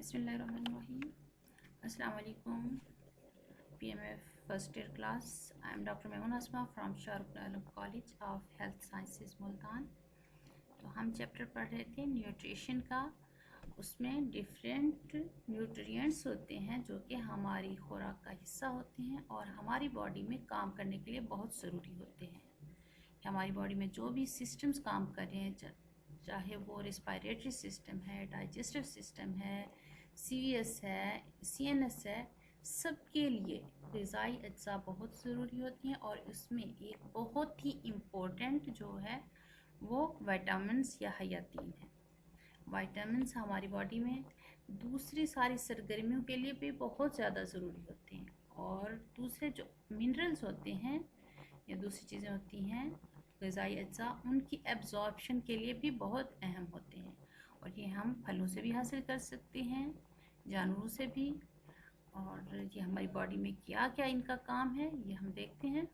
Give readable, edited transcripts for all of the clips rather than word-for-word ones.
बिस्मिल्लाहिर्रहमानिर्रहीम। अस्सलाम वालेकुम। PMF first year class. I am doctor Memoon Asma from Shahrukh Alam college of health sciences Multan. तो हम चैप्टर पढ़ रहे थे न्यूट्रिशन का। उसमें डिफरेंट न्यूट्रिएंट्स होते हैं जो कि हमारी खुराक का हिस्सा होते हैं और हमारी बॉडी में काम करने के लिए बहुत ज़रूरी होते हैं। कि हमारी बॉडी में जो भी सिस्टम्स काम कर रहे हैं, चाहे वो रेस्पिरेटरी सिस्टम है, डाइजेस्टिव सिस्टम है, CVS है, CNS है, सबके लिए ग़िज़ाई अज्जा बहुत ज़रूरी होती हैं। और उसमें एक बहुत ही इम्पोर्टेंट जो है वो विटामिन्स या हयातीन है। विटामिन्स हमारी बॉडी में दूसरी सारी सरगर्मियों के लिए भी बहुत ज़्यादा ज़रूरी होते हैं और दूसरे जो मिनरल्स होते हैं या दूसरी चीज़ें होती हैं ग़िज़ाई अज्जा, उनकी एब्जॉर्प्शन के लिए भी बहुत अहम होते हैं। और ये हम फलों से भी हासिल कर सकते हैं, जानवरों से भी। और ये हमारी बॉडी में क्या क्या इनका काम है ये हम देखते हैं।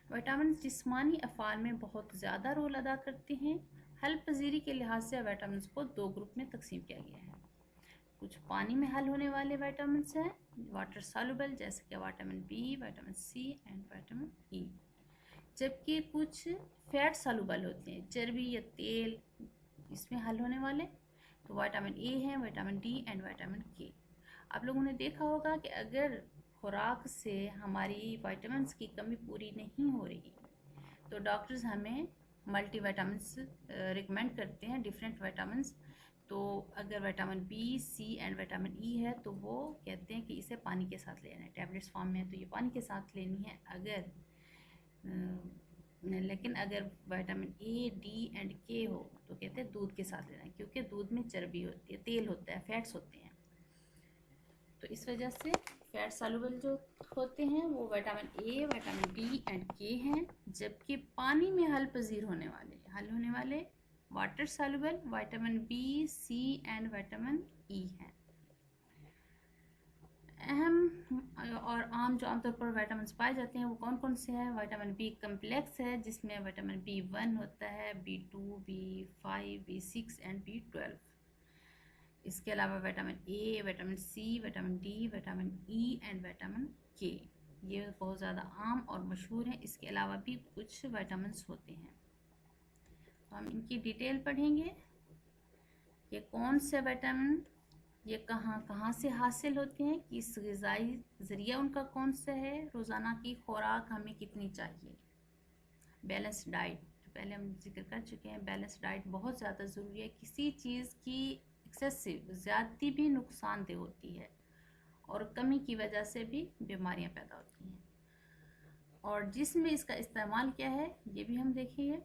विटामिन जिस्मानी अफ़ाल में बहुत ज़्यादा रोल अदा करते हैं। हल पजीरी के लिहाज से विटामिन को दो ग्रुप में तकसीम किया गया है। कुछ पानी में हल होने वाले विटामिन हैं, वाटर सॉल्युबल, जैसे कि vitamin B, vitamin C and vitamin E. जबकि कुछ फैट सॉल्युबल होते हैं, चर्बी या तेल इसमें हल होने वाले, तो विटामिन ए है, विटामिन डी एंड विटामिन के। आप लोगों ने देखा होगा कि अगर खुराक से हमारी विटामिन्स की कमी पूरी नहीं हो रही तो डॉक्टर्स हमें मल्टी विटामिन्स रिकमेंड करते हैं, डिफरेंट विटामिन्स। तो अगर vitamin B, C and vitamin E है तो वो कहते हैं कि इसे पानी के साथ लेना है, टैबलेट्स फॉर्म में है तो ये पानी के साथ लेनी है। लेकिन अगर विटामिन ए, डी एंड के हो तो कहते हैं दूध के साथ लेना है, क्योंकि दूध में चर्बी होती है, तेल होता है, फैट्स होते हैं। तो इस वजह से फैट सॉल्युबल जो होते हैं वो vitamin A, vitamin D and K हैं। जबकि पानी में हल होने वाले water soluble vitamin B, C and vitamin E हैं। अहम और आमतौर पर विटामिन पाए जाते हैं वो कौन कौन से हैं? विटामिन बी कम्प्लेक्स है जिसमें विटामिन B1 होता है, B2, B5, B6 and B12। इसके अलावा vitamin A, vitamin C, vitamin D, vitamin E and vitamin K, ये बहुत ज़्यादा आम और मशहूर हैं। इसके अलावा भी कुछ विटामिन होते हैं, तो हम इनकी डिटेल पढ़ेंगे कि कौन से विटामिन ये कहाँ से हासिल होते हैं, किस ग़िज़ाई ज़रिया उनका कौन सा है, रोज़ाना की खुराक हमें कितनी चाहिए। बैलेंस डाइट, पहले हम जिक्र कर चुके हैं, बैलेंस डाइट बहुत ज़्यादा ज़रूरी है। किसी चीज़ की एक्सेसिव ज़्यादती भी नुकसानदेह होती है और कमी की वजह से भी बीमारियां पैदा होती हैं। और जिसमें इसका इस्तेमाल क्या है ये भी हम देखेंगे।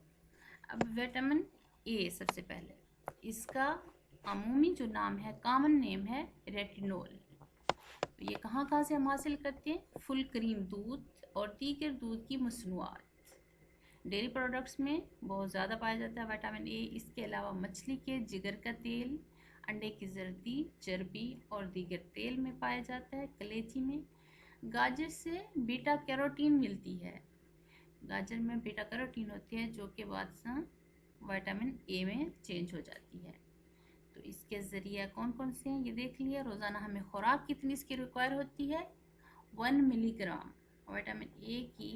अब विटामिन ए, सबसे पहले इसका अमूमी जो नाम है, कॉमन नेम है रेटिनोल। तो ये कहाँ से हम हासिल करते हैं? फुल क्रीम दूध और दीगर दूध की मसनूआत, डेयरी प्रोडक्ट्स में बहुत ज़्यादा पाया जाता है विटामिन ए। इसके अलावा मछली के जिगर का तेल, अंडे की जर्दी, चर्बी और दीगर तेल में पाया जाता है। कलेजी में गाजर से बीटा कैरोटीन मिलती है, गाजर में बीटा कैरोटीन होती है जो कि बाद में विटामिन ए में चेंज हो जाती है। तो इसके ज़रिए कौन कौन से हैं ये देख लिया। रोज़ाना हमें खुराक कितनी इसकी रिक्वायर होती है? 1 मिलीग्राम विटामिन ए की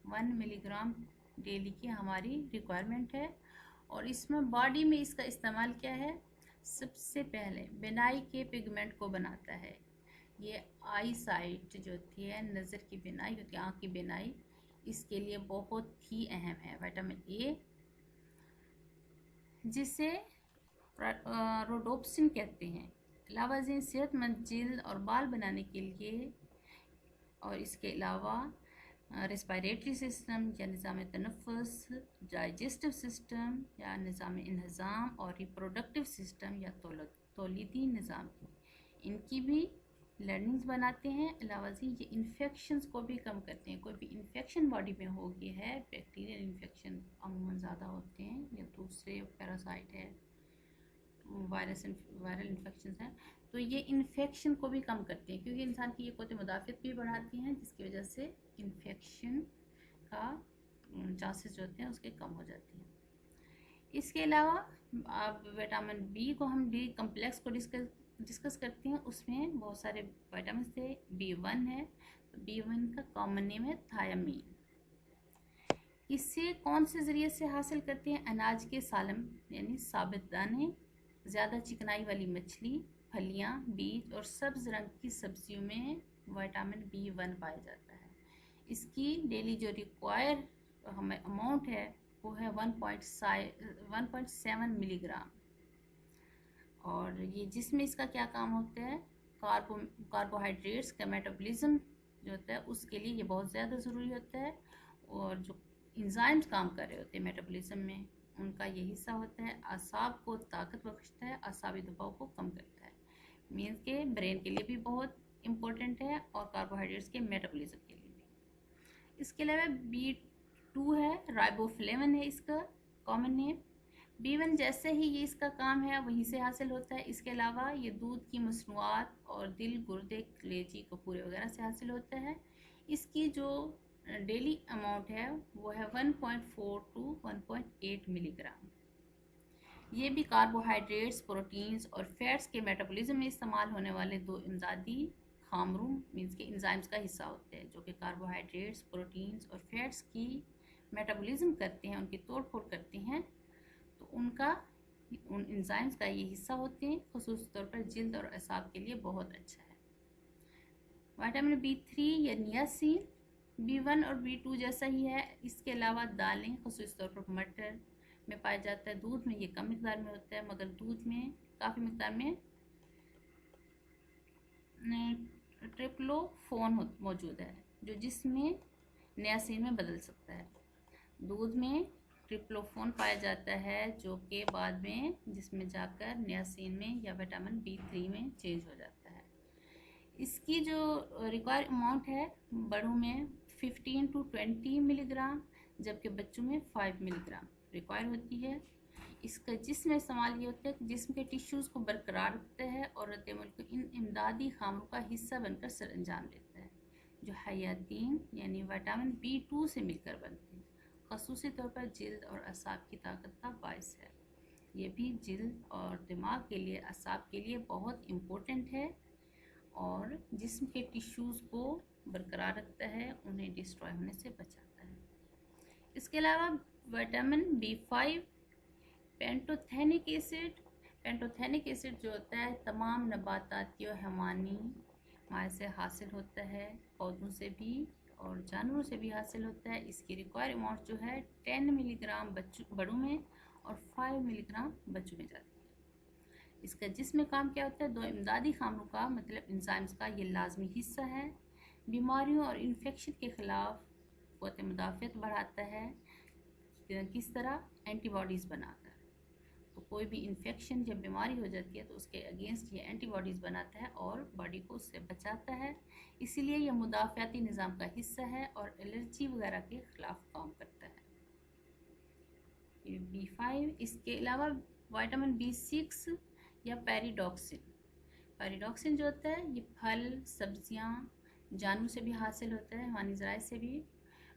1 मिलीग्राम डेली की हमारी रिक्वायरमेंट है। और इसमें बॉडी में इसका इस्तेमाल क्या है? सबसे पहले बिनाई के पिगमेंट को बनाता है। ये आई साइट जो होती है, नज़र की बिनाई होती है, आँख की बिनाई, इसके लिए बहुत ही अहम है विटामिन ए, जिसे रोडोप्सिन कहते हैं। अलावा सेहतमंद जिल्द और बाल बनाने के लिए, और इसके अलावा रेस्पिरेटरी सिस्टम या निज़ाम तनफ़ुस, डाइजेस्टिव सिस्टम या निज़ाम इंहज़ाम और रिप्रोडक्टिव सिस्टम या तौलीदी निज़ाम की, इनकी भी लर्निंग्स बनाते हैं। अलावा ये इन्फेक्शंस को भी कम करते हैं। कोई भी इन्फेक्शन बॉडी में हो गया है, बैक्टीरियल इन्फेक्शन अमूमन ज़्यादा होते हैं या दूसरे पैरासाइट है, वायरल इन्फेक्शन हैं, तो ये इन्फेक्शन को भी कम करते हैं क्योंकि इंसान की ये क़ुव्वत मुदाफ़ियत भी बढ़ाती हैं, जिसकी वजह से इन्फेक्शन का चांसेस जो होते हैं उसके कम हो जाते हैं। इसके अलावा अब विटामिन बी को हम बी कम्प्लेक्स को डिस्कस डिस्कस करते हैं। उसमें बहुत सारे विटामिन थे। B1 है, तो B1 का कॉमन नेम है थायामीन। इसे कौन से ज़रिए से हासिल करते हैं? अनाज के सालम यानी साबित दाने, ज़्यादा चिकनाई वाली मछली, फलियां, बीज और सब्ज रंग की सब्जियों में विटामिन B1 पाया जाता है। इसकी डेली जो रिक्वायर हमें अमाउंट है वो है 1.7 मिलीग्राम। और ये जिसमें इसका क्या काम होता है? कार्बोहाइड्रेट्स का मेटाबॉलिज्म जो होता है उसके लिए ये बहुत ज़्यादा ज़रूरी होता है। और जो इंजाइम्स काम कर रहे होते हैं मेटाबॉलिज्म में, उनका ये हिस्सा होता है। असाब को ताकत बख्शता है, असाबी दबाव को कम करता है। मीन्स के ब्रेन के लिए भी बहुत इम्पोर्टेंट है और कार्बोहाइड्रेट्स के मेटाबॉलिज्म के लिए भी। इसके अलावा B2 है, राइबोफ्लेविन है इसका कॉमन नेम। B1 जैसे ही ये इसका काम है वहीं से हासिल होता है। इसके अलावा ये दूध की मसनूआत और दिल, गुर्दे, कलेजी, कपूरे वगैरह से हासिल होता है। इसकी जो डेली अमाउंट है वो है 1.4 टू 1.8 मिलीग्राम। ये भी कार्बोहाइड्रेट्स, प्रोटीन्स और फैट्स के मेटाबॉलिज्म में इस्तेमाल होने वाले दो इमदादी खामरों मीन्स के इंजाइम्स का हिस्सा होते हैं, जो कि कार्बोहाइड्रेट्स, प्रोटीन्स और फैट्स की मेटाबॉलिज्म करते हैं, उनकी तोड़ फोड़ करते हैं। तो उन इंजाइम्स का ये हिस्सा होते हैं। ख़ुसूसी तौर पर जिल्द और असाब के लिए बहुत अच्छा है। विटामिन B3 या नियासिन B1 और B2 जैसा ही है। इसके अलावा दालें, ख़ुसूसी तौर पर मटर में पाया जाता है। दूध में ये कम मिकदार में होता है, मगर दूध में काफ़ी मिकदार में ट्रिप्टोफैन मौजूद है, जो जिसमें नियासिन में बदल सकता है। दूध में ट्रिप्टोफैन पाया जाता है, जो कि बाद में जिसमें जाकर नियासिन में या विटामिन B3 में चेंज हो जाता है। इसकी जो रिक्वायर अमाउंट है बड़ों में 15 टू 20 मिलीग्राम, जबकि बच्चों में 5 मिलीग्राम रिक्वायर होती है। इसका जिस्म में इस्तेमाल ये होता है कि जिस्म के टिश्यूज़ को बरकरार रखता है और रद्द अमल को इन इमदादी खामों का हिस्सा बनकर सर अंजाम देता है, जो हयातीन यानी विटामिन B2 से मिलकर बनते हैं। ख़ुसूसी तौर पर जिल्द और असाब की ताकत का बायस है। ये भी जिल्द और दिमाग के लिए, असाब के लिए बहुत इम्पोर्टेंट है और जिस्म के टिश्यूज़ को बरकरार रखता है, उन्हें डिस्ट्रॉय होने से बचाता है। इसके अलावा विटामिन B5, पेंटोथेनिक एसिड जो होता है तमाम नबाताती और हैवानी माए से हासिल होता है, पौधों से भी और जानवरों से भी हासिल होता है। इसकी रिक्वायर अमाउंट जो है 10 मिलीग्राम बड़ों में और 5 मिलीग्राम बच्चों में जाती है। इसका जिस्म में काम क्या होता है? दो इमदादी खामों का मतलब इंजाइम्स का ये लाजमी हिस्सा है। बीमारियों और इन्फेक्शन के ख़िलाफ़ क़ुव्वत मुदाफ़अत बढ़ाता है। किस तरह? एंटीबॉडीज़ बनाकर। तो कोई भी इन्फेक्शन जब बीमारी हो जाती है तो उसके अगेंस्ट ये एंटीबॉडीज़ बनाता है और बॉडी को उससे बचाता है। इसीलिए यह मुदाफ़ाती निज़ाम का हिस्सा है और एलर्जी वगैरह के ख़िलाफ़ काम करता है। B5। इसके अलावा विटामिन B6 या पेरिडॉक्सिन जो होता है ये फल, सब्जियां, जानवरों से भी हासिल होता है, हैवानी ज़राए से भी,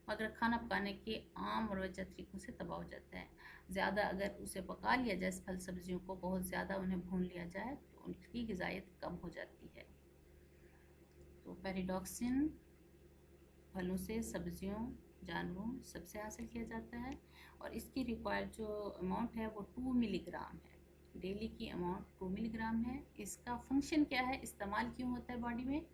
मगर खाना पकाने के आम और वजह तरीक़ों से तबाह हो जाता है। ज़्यादा अगर उसे पका लिया जाए, फल सब्जियों को बहुत ज़्यादा उन्हें भून लिया जाए तो उनकी ग़िज़ायत कम हो जाती है। तो पेरिडॉक्सिन फलों से, सब्जियों, जानवरों सबसे हासिल किया जाता है और इसकी रिक्वायर जो अमाउंट है वो 2 मिलीग्राम है। डेली की अमाउंट 2 मिलीग्राम है। इसका फंक्शन क्या है, इस्तेमाल क्यों होता है बॉडी में?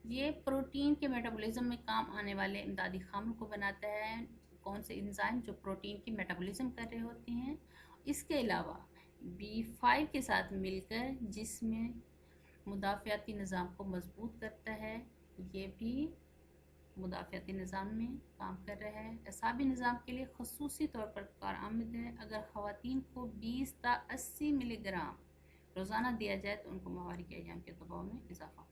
ये प्रोटीन के मेटाबॉलिज्म में काम आने वाले इमदादी खामों को बनाता है। कौन से एंजाइम? जो प्रोटीन की मेटाबॉलिज्म कर रहे होते हैं। इसके अलावा B5 के साथ मिलकर जिसमें मुदाफ़ाती निज़ाम को मजबूत करता है, ये भी मुदाफ़ाती निज़ाम में काम कर रहा है। असाबी निज़ाम के लिए ख़ुसूसी तौर पर कारआमद है। अगर ख़वातीन को 20 ता 80 मिलीग्राम रोज़ाना दिया जाए तो उनको माहवारी के अय्याम के दबाव में इजाफा होता है।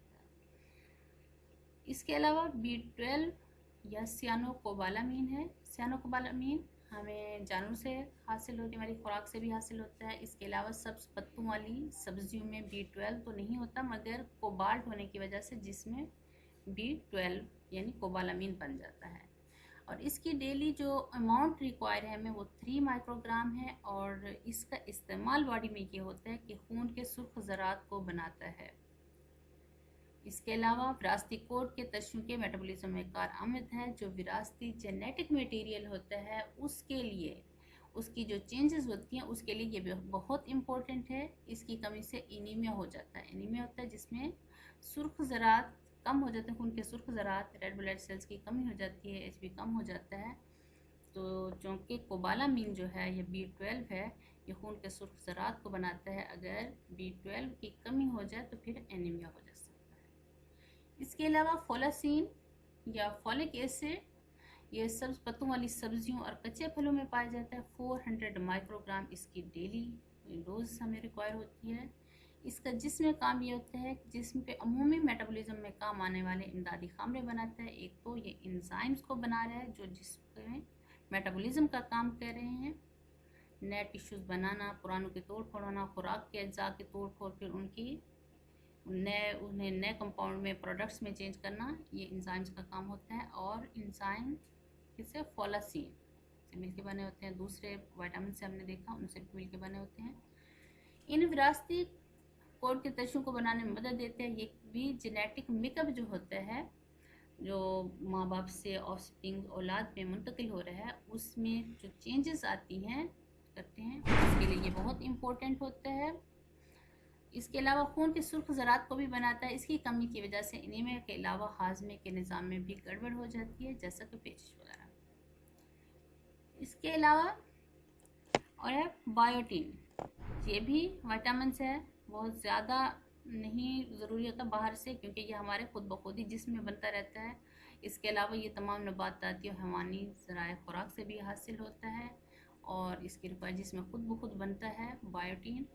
इसके अलावा B12 या सियानोकोबालामीन है। सियानोकोबालामीन हमें जानवरों से हासिल होती है, हमारी खुराक से भी हासिल होता है। इसके अलावा सब्ज़ पत्तों वाली सब्जियों में B12 तो नहीं होता, मगर कोबाल्ट होने की वजह से जिसमें B12 यानी कोबालामीन बन जाता है। और इसकी डेली जो अमाउंट रिक्वायर है हमें वो 3 माइक्रोग्राम है। और इसका इस्तेमाल बॉडी में ये होता है कि खून के सुर्ख ज़रात को बनाता है। इसके अलावा विरासती कोड के तशु के मेटाबॉलिज्म में कारआमद है। जो विरासती जेनेटिक मटेरियल होता है उसके लिए उसकी जो चेंजेस होती हैं उसके लिए ये बहुत इम्पोर्टेंट है। इसकी कमी से एनीमिया हो जाता है। एनीमिया होता है जिसमें सुर्ख ज़रात कम हो जाते हैं, खून के सुर्ख ज़रात, रेड ब्लड सेल्स की कमी हो जाती है, एचबी कम हो जाता है। तो चूँकि कोबालामीन जो है ये B12 है, ये खून के सुर्ख ज़रात को बनाता है। अगर B12 की कमी हो जाए तो फिर एनीमिया हो जा सकता है। इसके अलावा फोलासीन या फॉलिक एसिड ये सब्ज पत्तों वाली सब्जियों और कच्चे फलों में पाया जाता है। 400 माइक्रोग्राम इसकी डेली डोज हमें रिक्वायर होती है। इसका जिस्म में काम ये होता है कि जिस्म पे अमूमी मेटाबॉलिज्म में काम आने वाले इमदादी खामरे बनाता है। एक तो ये इंजाइम्स को बना रहा है जो जिस्म में मेटाबॉलिज्म का काम कर रहे हैं, नए टिश्यूज़ बनाना, पुरानों के तोड़ फोड़ होना, खुराक के अज्जा के तोड़ फोड़, फिर उन्हें नए कंपाउंड में प्रोडक्ट्स में चेंज करना, ये इंजाइम्स का काम होता है। और इंजाइम किससे? फोलासीन से मिलके बने होते हैं। दूसरे विटामिन से हमने देखा उनसे भी मिलके बने होते हैं। इन विरासती कोड के तशु को बनाने में मदद देते हैं। ये भी जेनेटिक मेकअप जो होता है, जो माँ बाप से ऑफस्प्रिंग औलाद में मुंतकिल हो रहा है, उसमें जो चेंजेस आती हैं करते हैं उसके लिए ये बहुत इम्पोर्टेंट होता है। इसके अलावा खून के सुर्ख ज़रात को भी बनाता है। इसकी कमी की वजह से एनीमिया के अलावा हाजमे के निज़ाम में भी गड़बड़ हो जाती है, जैसा कि पेचिश वगैरह। इसके अलावा और है बायोटीन, ये भी विटामिन्स है, बहुत ज़्यादा नहीं ज़रूरी होता बाहर से, क्योंकि ये हमारे खुद ब खुद ही जिस्म में बनता रहता है। इसके अलावा ये तमाम नबाताती और हैवानी ज़राए खुराक से भी हासिल होता है और इसकी रिक्वायर्ड जिसमें खुद ब खुद बनता है बायोटीन।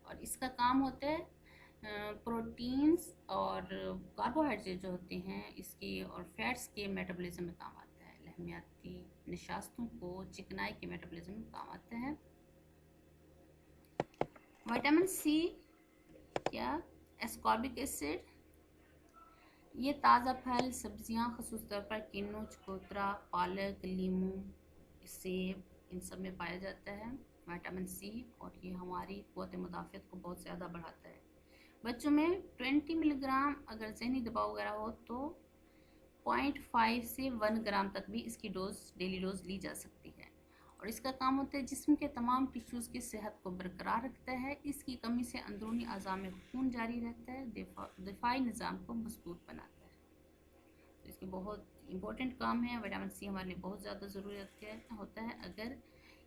और इसका काम होता है प्रोटीन्स और कार्बोहाइड्रेट जो होते हैं इसकी और फैट्स के मेटाबॉलिज्म में काम आता है। लहमियाती निशास्तों को चिकनाई के मेटाबॉलिज्म में काम आता है। विटामिन सी या एस्कॉर्बिक एसिड, ये ताज़ा फल, सब्जियां, ख़ुसूस तौर पर किन्नू, चकोतरा, पालक, लीमू, सेब, इन सब में पाया जाता है विटामिन सी। और ये हमारी क़ुव्वत मुदाफ़ियत को बहुत ज़्यादा बढ़ाता है। बच्चों में 20 मिलीग्राम अगर ज़हनी दबाव वगैरह हो तो 0.5 से 1 ग्राम तक भी इसकी डेली डोज ली जा सकती है। और इसका काम होता है जिस्म के तमाम टिश्यूज़ की सेहत को बरकरार रखता है। इसकी कमी से अंदरूनी अज़ा में खून जारी रहता है, दिफाई निज़ाम को मजबूत बनाता है। तो इसके बहुत इम्पोर्टेंट काम है। विटामिन सी हमारे लिए बहुत ज़्यादा ज़रूरत होता है। अगर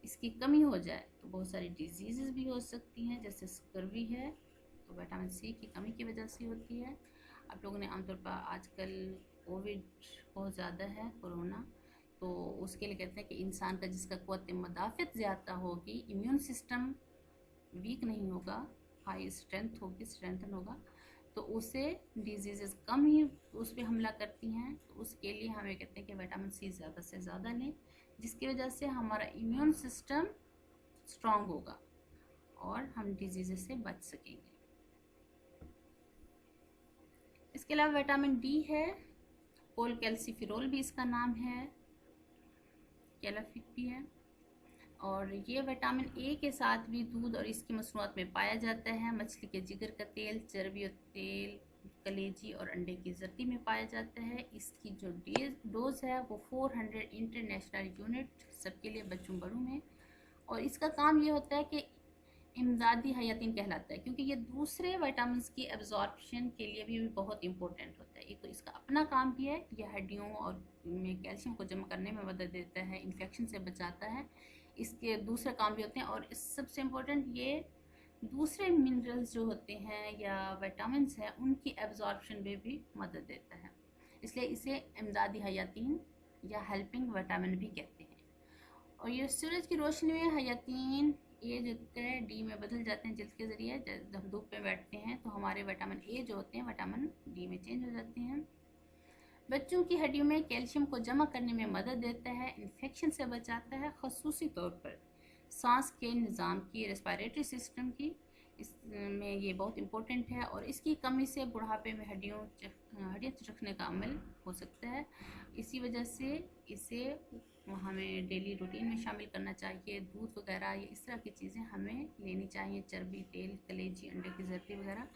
इसकी कमी हो जाए तो बहुत सारी डिजीज़ भी हो सकती हैं, जैसे स्कर्वी है तो विटामिन सी की कमी की वजह से होती है। आप लोगों ने आमतौर पर आजकल कोविड बहुत ज़्यादा है, कोरोना, तो उसके लिए कहते हैं कि इंसान का जिसका क़ुव्वत मुदाफ़ियत ज़्यादा होगी, इम्यून सिस्टम वीक नहीं होगा, हाई स्ट्रेंथ होगी, स्ट्रेंथन होगा, तो उसे डिजीज़ कम ही उस पर हमला करती हैं। तो उसके लिए हमें कहते हैं कि विटामिन सी ज़्यादा से ज़्यादा लें, जिसकी वजह से हमारा इम्यून सिस्टम स्ट्रॉन्ग होगा और हम डिजीज़ से बच सकेंगे। इसके अलावा विटामिन डी है, कोलकैल्सिफेरॉल भी इसका नाम है, कैलाफिक भी है। और ये विटामिन ए के साथ भी दूध और इसकी मसनूआत में पाया जाता है। मछली के जिगर का तेल, चर्बी और तेल, कलेजी और अंडे की जर्दी में पाया जाता है। इसकी जो डोज है वो 400 इंटरनेशनल यूनिट सबके लिए, बच्चों बड़ों में। और इसका काम ये होता है कि इमदादी हयातीन कहलाता है, क्योंकि ये दूसरे विटामिन्स की एब्जॉर्प्शन के लिए भी बहुत इंपॉर्टेंट होता है। एक तो इसका अपना काम भी है, यह हड्डियों और में कैल्शियम को जमा करने में मदद देता है, इन्फेक्शन से बचाता है। इसके दूसरे काम भी होते हैं और सबसे इम्पोर्टेंट ये दूसरे मिनरल्स जो होते हैं या विटामिन्स हैं उनकी एब्जॉर्प्शन में भी मदद देता है। इसलिए इसे इमदादी हयातीन या हेल्पिंग विटामिन भी कहते हैं। और ये सूरज की रोशनी में हयातीन ए जो होते हैं डी में बदल जाते हैं जिल्द के ज़रिए। जब हम धूप पे बैठते हैं तो हमारे विटामिन ए जो होते हैं विटामिन डी में चेंज हो जाते हैं। बच्चों की हड्डियों में कैल्शियम को जमा करने में मदद देता है, इन्फेक्शन से बचाता है, ख़ुसूसी तौर पर सांस के निज़ाम की, रेस्पिरेटरी सिस्टम की। इसमें ये बहुत इम्पोर्टेंट है। और इसकी कमी से बुढ़ापे में हड्डियाँ चटकने का अमल हो सकता है। इसी वजह से इसे हमें डेली रूटीन में शामिल करना चाहिए। दूध वगैरह ये इस तरह की चीज़ें हमें लेनी चाहिए, चर्बी, तेल, कलेजी, अंडे की जर्दी वगैरह,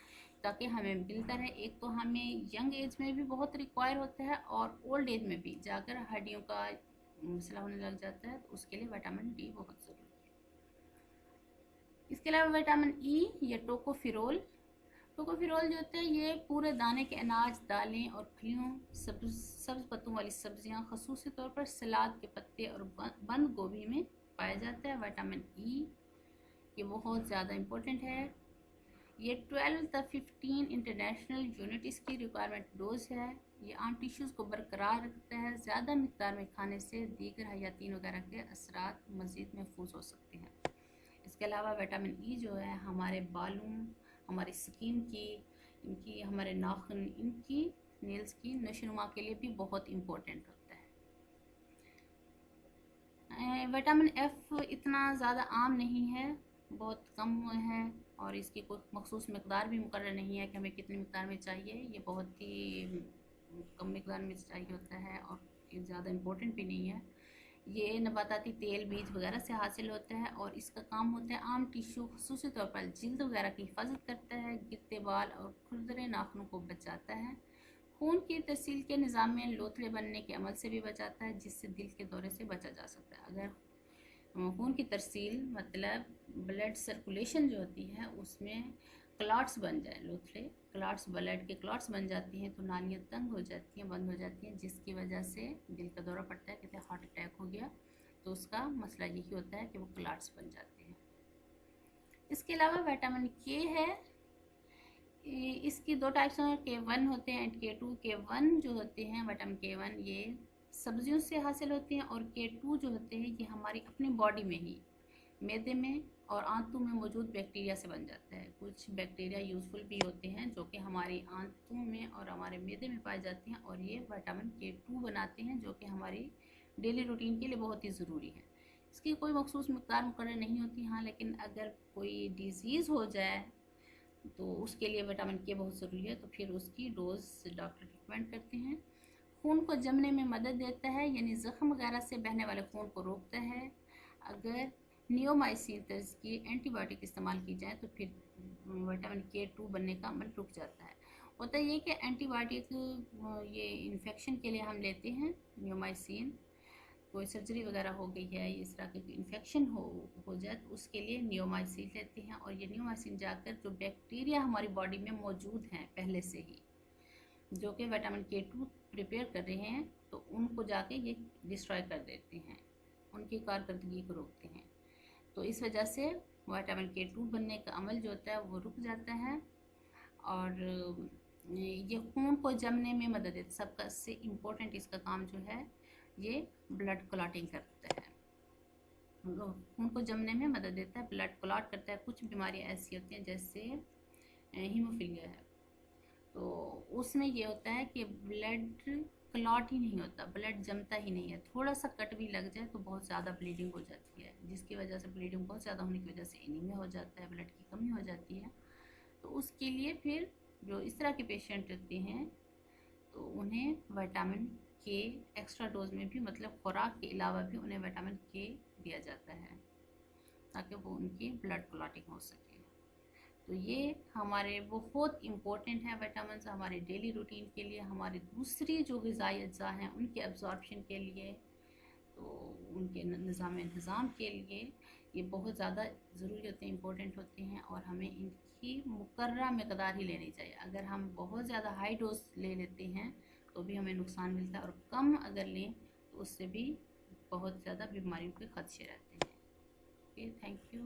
ताकि हमें मिलता रहे। एक तो हमें यंग एज में भी बहुत रिक्वायर होता है और ओल्ड एज में भी जाकर हड्डियों का मसला होने लग जाता है, तो उसके लिए विटामिन डी बहुत ज़रूरी है। इसके अलावा विटामिन ई या टोकोफिरोल जो होते हैं ये पूरे दाने के अनाज, दालें और फलियों, सब्ज पत्तों वाली सब्जियां, ख़ुसूसी तौर पर सलाद के पत्ते और बंद गोभी में पाया जाता है। विटामिन ई ये बहुत ज़्यादा इम्पोर्टेंट है। ये 12 से 15 इंटरनेशनल यूनिट इसकी रिक्वायरमेंट डोज है। ये आम टिश्यूज़ को बरकरार रखता है। ज़्यादा मिकदार में खाने से दीगर हयातीन वगैरह के असरात मज़ीद महफूज हो सकते हैं। इसके अलावा विटामिन ई जो है हमारे बालों, हमारी स्किन की, इनकी, हमारे नाखून, इनकी नेल्स की नशोनुमा के लिए भी बहुत इम्पोर्टेंट होता है। विटामिन एफ इतना ज़्यादा आम नहीं है, बहुत कम है, और इसकी कोई मखसूस मकदार भी मुकर्रर नहीं है कि हमें कितनी मकदार में चाहिए। ये बहुत ही कम मकदार में चाहिए होता है और ये ज़्यादा इम्पोर्टेंट भी नहीं है। ये नबाताती तेल, बीज वगैरह से हासिल होता है और इसका काम होता है आम टिश्यू, ख़ुसूसी तौर पर जिल्द वगैरह की हिफाजत करता है, गिरते बाल और खुरदरे नाखूनों को बचाता है, खून की तरसील के निज़ाम में लोथड़े बनने के अमल से भी बचाता है, जिससे दिल के दौरे से बचा जा सकता है। अगर खून की तरसील मतलब ब्लड सर्कुलेशन जो होती है उसमें क्लॉट्स बन जाए, लोथड़े क्लॉट्स, ब्लड के क्लॉट्स बन जाती हैं, तो नालियाँ तंग हो जाती हैं, बंद हो जाती हैं, जिसकी वजह से दिल का दौरा पड़ता है, कहते हैं हार्ट अटैक हो गया। तो उसका मसला यही होता है कि वो क्लॉट्स बन जाते हैं। इसके अलावा विटामिन के है, इसकी दो टाइप्स हैं, K1 होते हैं एंड K2। K1 जो होते हैं विटामिन K1 ये सब्जियों से हासिल होते हैं, और K2 जो होते हैं ये हमारी अपनी बॉडी में ही, मैदे में और आंतों में मौजूद बैक्टीरिया से बन जाता है। कुछ बैक्टीरिया यूज़फुल भी होते हैं जो कि हमारी आंतों में और हमारे मैदे में पाए जाते हैं, और ये विटामिन K2 बनाते हैं, जो कि हमारी डेली रूटीन के लिए बहुत ही ज़रूरी है। इसकी कोई मखसूस मकदार मुकर्रर नहीं होती, हाँ, लेकिन अगर कोई डिज़ीज़ हो जाए तो उसके लिए विटामिन के बहुत ज़रूरी है, तो फिर उसकी डोज डॉक्टर रिकमेंड करते हैं। खून को जमने में मदद देता है, यानी ज़ख्म वगैरह से बहने वाले खून को रोकता है। अगर नियोमाइसिन तर्ज की एंटीबायोटिक इस्तेमाल की जाए तो फिर विटामिन K2 बनने का अमल रुक जाता है। होता ये कि एंटीबायोटिक ये इन्फेक्शन के लिए हम लेते हैं नियोमाइसिन, कोई सर्जरी वगैरह हो गई है, इस तरह के इन्फेक्शन हो जाए तो उसके लिए नियोमाइसिन लेते हैं, और ये नियोमाइसिन जाकर जो बैक्टीरिया हमारी बॉडी में मौजूद हैं पहले से ही, जो कि विटामिन K2 प्रिपेयर कर रहे हैं, तो उनको जाके ये डिस्ट्रॉय कर देते हैं, उनकी कारकर्दगी को रोकते हैं। तो इस वजह से विटामिन K2 बनने का अमल जो होता है वो रुक जाता है, और ये खून को जमने में मदद देता है। सबका से इम्पोर्टेंट इसका काम जो है ये ब्लड क्लॉटिंग करता है, खून को जमने में मदद देता है, ब्लड क्लॉट करता है। कुछ बीमारियां ऐसी होती हैं जैसे हीमोफीलिया है, तो उसमें ये होता है कि ब्लड क्लॉट ही नहीं होता, ब्लड जमता ही नहीं है, थोड़ा सा कट भी लग जाए तो बहुत ज़्यादा ब्लीडिंग हो जाती है, जिसकी वजह से ब्लीडिंग बहुत ज़्यादा होने की वजह से एनीमिया हो जाता है, ब्लड की कमी हो जाती है। तो उसके लिए फिर जो इस तरह के पेशेंट रहते हैं तो उन्हें विटामिन के एक्स्ट्रा डोज में भी, मतलब खुराक के अलावा भी उन्हें विटामिन के दिया जाता है ताकि वो उनकी ब्लड क्लॉटिंग हो सके। तो ये हमारे बहुत इम्पोर्टेंट है विटामिन हमारे डेली रूटीन के लिए, हमारी दूसरी जो ग़िज़ाई अज्जा हैं उनके एब्जॉर्प्शन के लिए, तो उनके निज़ाम के लिए ये बहुत ज़्यादा ज़रूरी होते हैं, इम्पोर्टेंट होते हैं, और हमें इनकी मुकर्रर मकदार ही लेनी चाहिए। अगर हम बहुत ज़्यादा हाई डोज ले लेते हैं तो भी हमें नुकसान मिलता है, और कम अगर लें तो उससे भी बहुत ज़्यादा बीमारियों के खदशे रहते हैं। Okay, thank you.